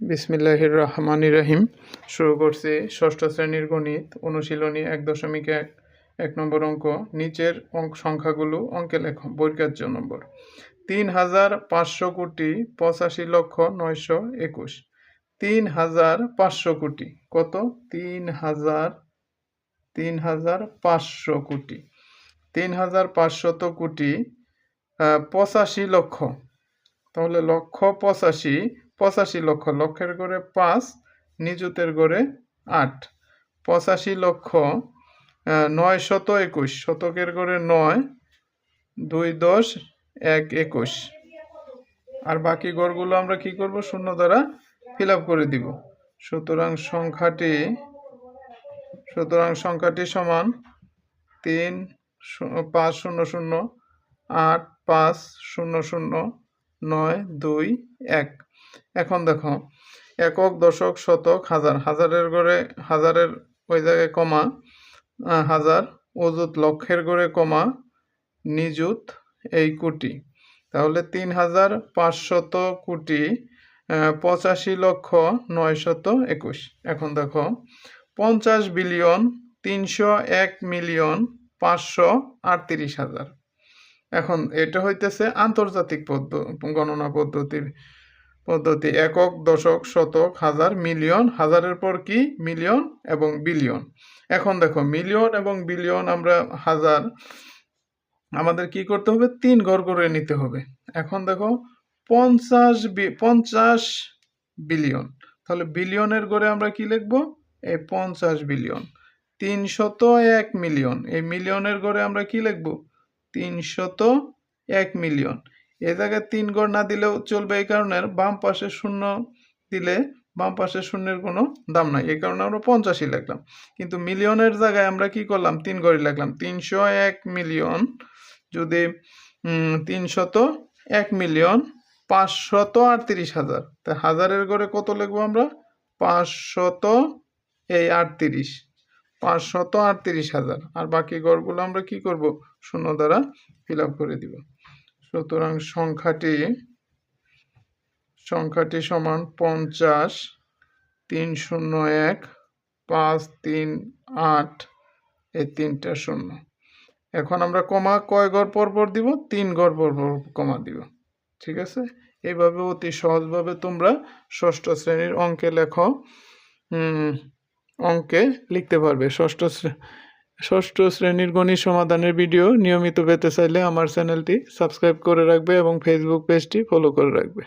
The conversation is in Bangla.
বিসমিল্লাহির রহমানির রহিম। শুরু করছি ষষ্ঠ শ্রেণীর গণিত অনুশীলনী 1.1 1 নম্বর অঙ্ক। নিচের সংখ্যাগুলো অঙ্কে লেখো। বইয়ের কার্য নম্বর 3,500 কোটি 85,921। 3,500 কোটি কত? 3,500 কোটি। 3,500 কোটি 85 লক্ষ। তাহলে লক্ষ 85, 85 লক্ষ, লক্ষের গড়ে 5, নিযুতের গড়ে 8, 85 লক্ষ 921, শতকের গড়ে 9, 2 10 1 21। আর বাকি গড়গুলো আমরা কি করব? শূন্য দ্বারা ফিল আপ করে দিব। সুতরাং সংখ্যাটি সমান 3 5 0 0 8 5 0 0 9 2 1। এখন দেখো, একক, দশক, শতক, হাজার, হাজারের গড়ে হাজারের ওই জায়গায় কমা, হাজার, অযুত, লক্ষের গড়ে কমা, নিযুত, এই কোটি। তাহলে 3,500 কোটি 85,921। এখন দেখো, 50,301,538,000। এখন এটা হইতেছে আন্তর্জাতিক গণনা পদ্ধতি। একক, দশক, শতক, হাজার, মিলিয়ন, হাজারের পর কি? মিলিয়ন এবং বিলিয়ন। এখন দেখো, মিলিয়ন এবং বিলিয়ন আমরা হাজার আমাদের কি করতে হবে? 3 ঘর করে নিতে হবে। এখন দেখো, 50 বিলিয়ন। তাহলে বিলিয়নের ঘরে আমরা কি লিখবো? এই 50 বিলিয়ন। 301 মিলিয়ন, এই মিলিয়নের ঘরে আমরা কি লিখবো? 301 মিলিয়ন। এই জায়গায় 3 ঘর না দিলেও চলবে, এই কারণে বাম পাশে শূন্য দিলে বাম পাশে শূন্যের কোনো দাম নাই, এই কারণে আমরা 85 লিখলাম। কিন্তু মিলিয়নের জায়গায় আমরা কি করলাম? 3 ঘরই লিখলাম। 301 মিলিয়ন যদি 301 মিলিয়ন 538,000, তা হাজারের ঘরে কত লিখবো আমরা? 538,000। আর বাকি ঘরগুলো আমরা কি করব? শূন্য দ্বারা ফিল আপ করে দিব। সুতরাং সংখ্যাটি সমান 50 301 538, এই 3টা শূন্য। এখন আমরা কমা কয় ঘর পর দিব? 3 ঘর পর কমা দিব। ঠিক আছে? এইভাবে অতি সহজভাবে তোমরা ষষ্ঠ শ্রেণীর অঙ্কে লিখতে পারবে। ষষ্ঠ শ্রেণীর গণিত সমাধানের ভিডিও নিয়মিত পেতে চাইলে আমার চ্যানেলটি সাবস্ক্রাইব করে রাখবে এবং ফেসবুক পেজটি ফলো করে রাখবে।